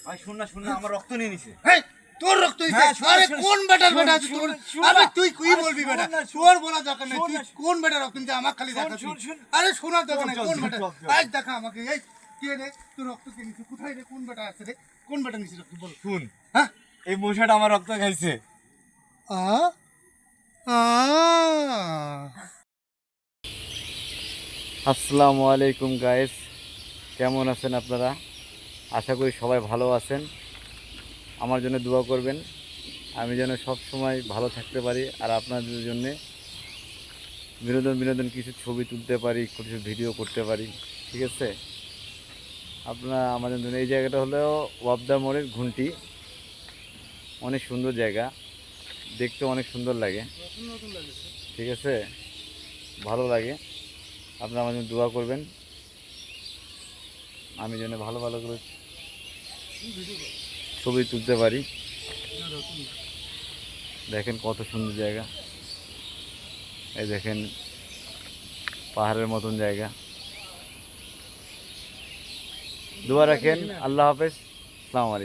ভাই শুন না আমার রক্ত নিয়ে নিছে। এই তোর রক্ত হইছে? আরে কোন বেটার বেটা আছে তোর? আরে তুই কি বলবি বেটা? তোর বলা দরকার নেই, তুই কোন বেটার রক্ত নিতে আমাকে খালি দেখা। আরে শোনার দরকার নেই, কোন বেটা? আজ দেখা আমাকে। এই কে রে তোর রক্ত কে নিছে? কোথায় রে? কোন বেটা আছে রে? কোন বেটা নিছে রক্ত বল? শুন, হ্যাঁ এই মশাটা আমার রক্ত খাইছে। আ আ আসসালামু আলাইকুম গাইস, কেমন আছেন আপনারা? আশা করি সবাই ভালো আছেন। আমার জন্য দোয়া করবেন, আমি যেন সব সময় ভালো থাকতে পারি আর আপনাদের জন্য বিনোদন কিছু ছবি তুলতে পারি, কিছু ভিডিও করতে পারি। ঠিক আছে, আপনারা আমাদের জন্য। এই জায়গাটা হলো ওয়াবদা মোড়ের ঘুন্টি, অনেক সুন্দর জায়গা, দেখতে অনেক সুন্দর লাগে। ঠিক আছে, ভালো লাগে। আপনারা আমার জন্য দোয়া করবেন, আমি যেন ভালো করে ছবি তুলতে পারি। দেখেন কত সুন্দর জায়গা, এই দেখেন পাহাড়ের মতন জায়গা। দোয়া রাখেন। আল্লাহ হাফেজ, আসসালামু আলাইকুম।